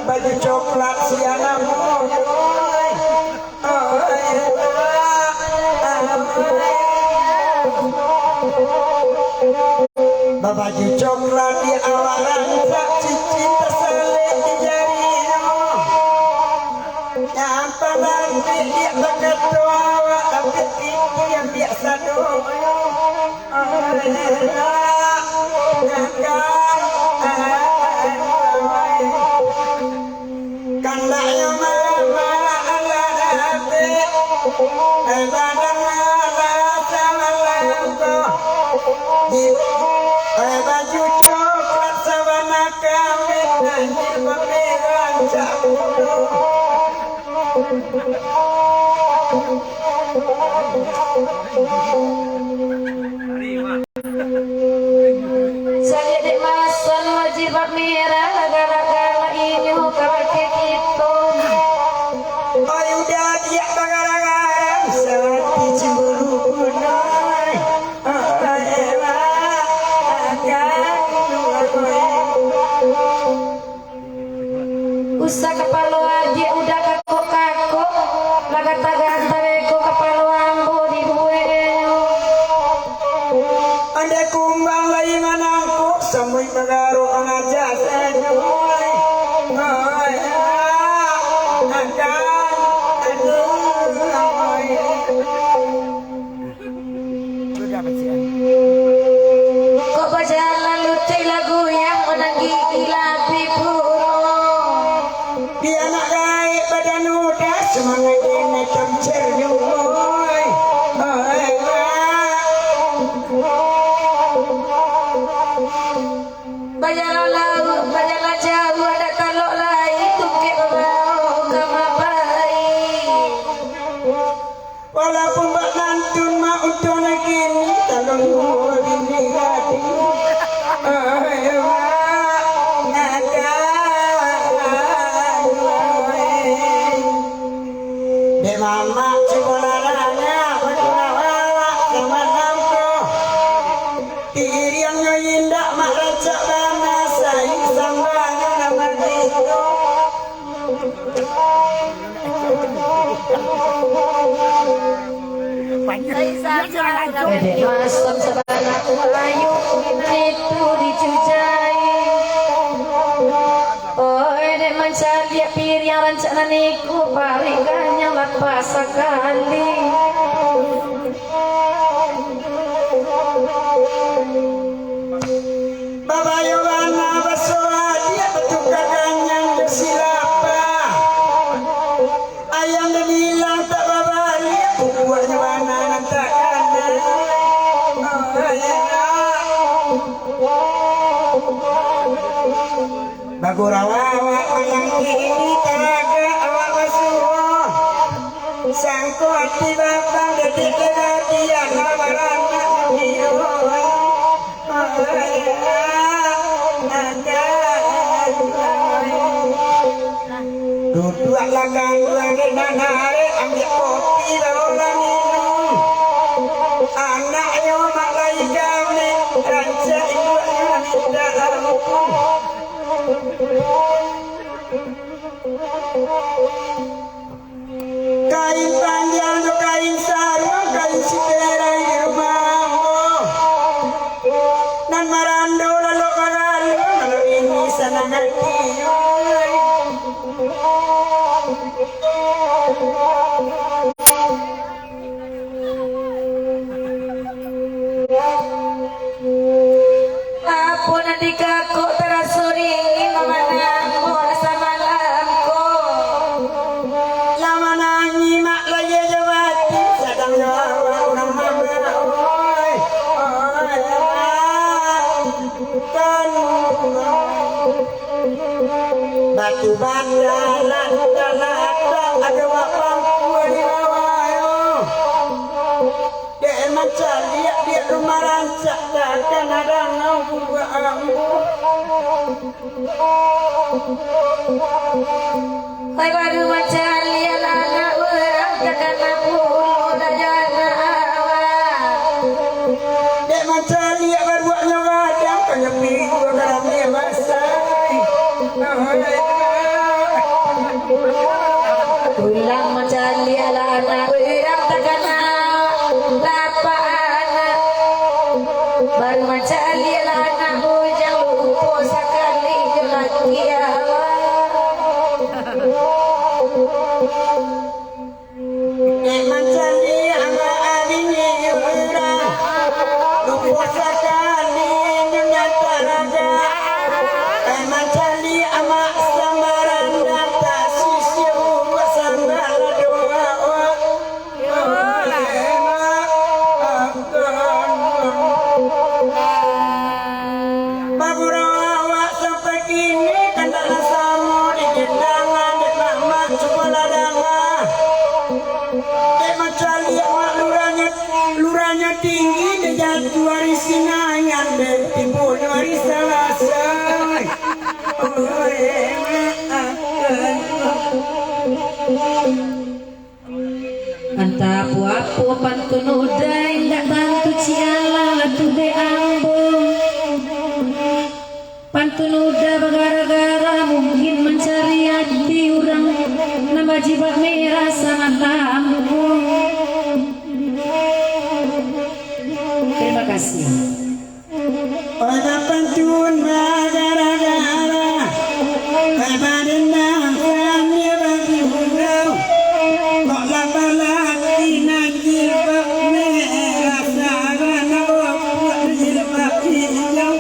baju coklat siang baju coklat di awalan cici terselip di jari nyampe nanti dia berketua tapi tinggi yang biasa doang kandaknya mama ala hati badan ala sama lampu baju coklat sawana kami dan pemegang cabulu saya dek masan wajib merah gara-gara ini kaki gitu ayo dah dia gara-gara seperti cemburu naik usah kepala aja udah kakuk-kakuk lagat-lagat tareko kepala ambo di gue samui pagaro ang aja sa joy. Ay, kok berjalan lucu lagu yang menggila puro. dia nak gaib badan udah semangat ini tercernyuy. Berjalan laut, berjalan jauh ada taluk lain tukik berbau kemapai. Walaupun bak nantun mak untuk negini tolong gua bini hati. De mama cibolaranya berdoa sama namko. Tiri yang nyoyindak mak racak bana saing sambanya nama itu. Dedek masam sebanyak ayu itu dicujai. Oh dedek mencari pir yang rencana niku paringannya lepas sekali. Baba Yohana basoa dia petukar kanyang bersilapa. Ayam dia bilang tak babali, buahnya mana tak ada. Bagurawawa malang ini teraga awak basuh. Sangko hati babang detik kegatian lawaran dia. Duduk lagang lagi nanare ambil kopi bawa minum. Anaknya mak lagi kami rancak ibunya minta ampun. Kain panjang tu kain sarung kain siterai di rumahmu. Nan marando lalu karalu lalu ini senang hati. Apa nanti kakuk terasuri mana masa malamku. Lama nanyi mak lagi jawati sedang jawab orang mama. Kan batu bandalan dalam ada wapang di bawah. Dia macam dia rumah rancak takkan ada ngau ambu. Hai baru macam lihat anak orang takkan aku dah jana awak. Dia macam dia berbuatnya kadang kaya piku dalam dia masai. Pulang macam lihat anak orang takkan dapat anak. Baru macam lihat anak bujang lupa sekali lagi awak. Dia macam dia anak adiknya orang. Lupa sekali nyata raga. Macam dia amak sambaran data sisi buat sambal doa. Bagurawa sampai kini kan tak sama di kendangan di mama sekolah dama. Dia macam lihat mak luranya tinggi dia jatuh waris sinangan dia timbul waris salasa. Anta apa pantun udah indak bantu ciala tu de ambo. Pantun udah bagara-gara mungkin mencari hati orang nama jibat merah sama lampu. Terima kasih. ada pantun bagara-gara kabarena kami bagi undang kok laba-lagi najil bak merah sarana buat jilbab hijau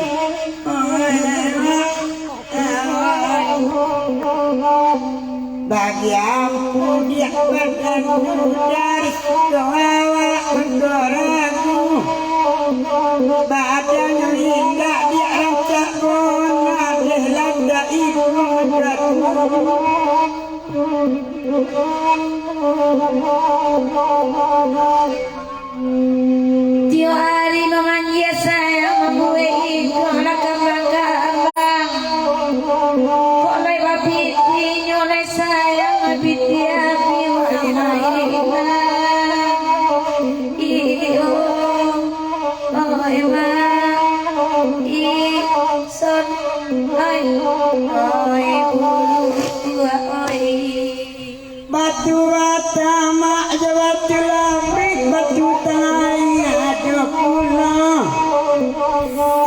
bagi aku dia badan dari doa mendoraku badannya indah dia rancak gona deh landa ibu Tio hari memanggil saya membuat ikut kambang-kambang. Kok lay babiti nyolay sayang babiti api wala ina. Iyo oi ma son oi oi bulu tua oi. batu bata mak jawatu labrik batu tangai ada pula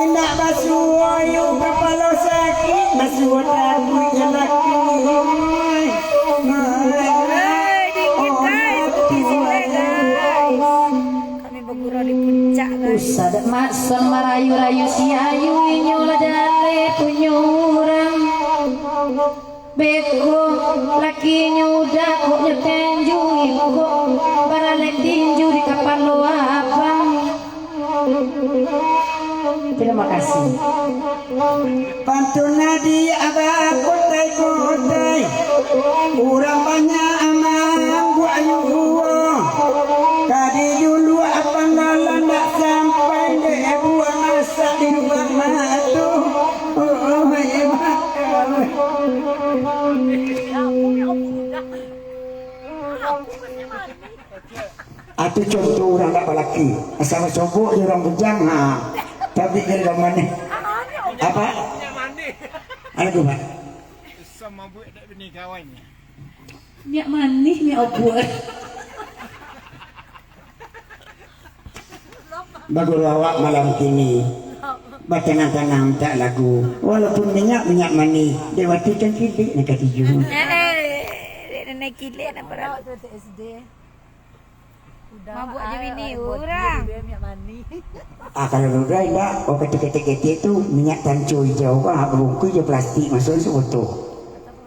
indak basuh ayu kepala sakit basuh dagu jelaki Kami bergurau di puncak guys. Sadak mak semarayu-rayu si ayu inyola dale punyurang beko lakinya udah kok nyetenju kok baralek tinju di kapal lo apa. Terima kasih. pantun nadi abah kotai urang banyak amang gua ayu gua kadi dulu apa ngalan tak sampai deh buang asa di rumah matu Atu contoh orang tak lelaki asal sobok dia orang bujang tapi dia orang mana apa ada tu pak sama buat tak bini kawannya. Miak manis miak obor. bagus awak malam kini bertenang-tenang tak lagu walaupun minyak mani dewati kan kidik nak kati jum Nenek kilik nak berat. Mabuk je bini orang. kalau ludah indah ketik-ketik itu minyak tancu hijau kan bungkus je plastik masuk sebutu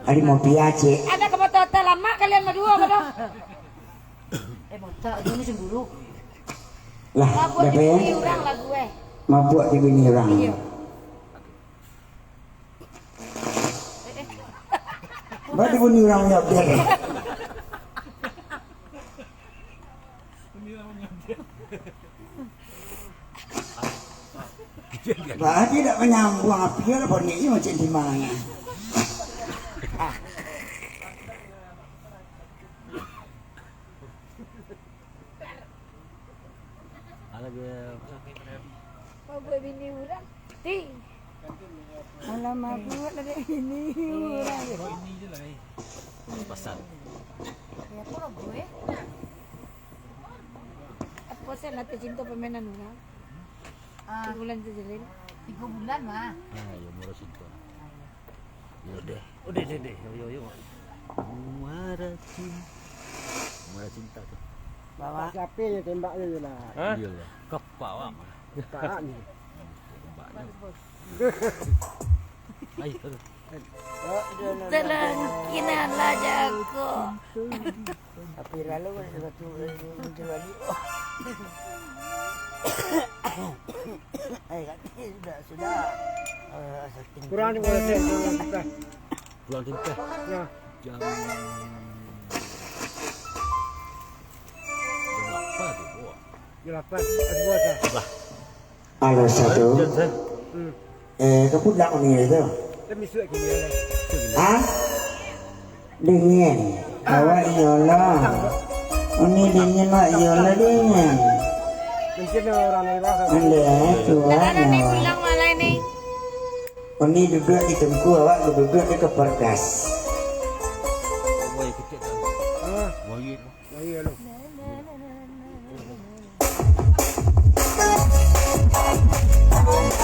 ada mau piace Ada kebetulan lama kalian berdua pada. Tak ini cemburu. lah Mabuk je dapat ya bini orang lah gue. mabuk di bini orang Berarti bini orang yang biar Berarti tak menyambung api lah poni ini macam di mana? Mabuk bini orang. Ti. Alah mabuk ada bini orang. Ini je lah. Pasal. Ya apa gue? Apa saya nanti cinta permainan orang? 3 bulan tu je. 3 bulan mah. Ya murah cinta. Udah. Yo. Murah cinta tu. Bawa Siapa yang tembak dia je lah. Dia lah. Kepak awak. Tak ni. Tembaknya. Ayo. Telan kinalah jago. Tapi lalu ada satu muncul lagi. Sudah. Kurang ni boleh tembak. Pulang tempat. Ya. Jam 8 tu. Wah. Dia lapan. Dua dah. Ada satu. Kau pun nak ni tu. Tapi suat kini lah. Ah? Dingin. Awak yola. Ini dingin awak yola dingin. Mungkin orang lain lah. Anda tua. Ada ni bilang malah ni. Ini duduk di tengku awak duduk di keperkas. Wah, kecil kan. Ah, Wah, lagi lu.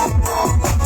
Thank you.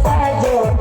Sajo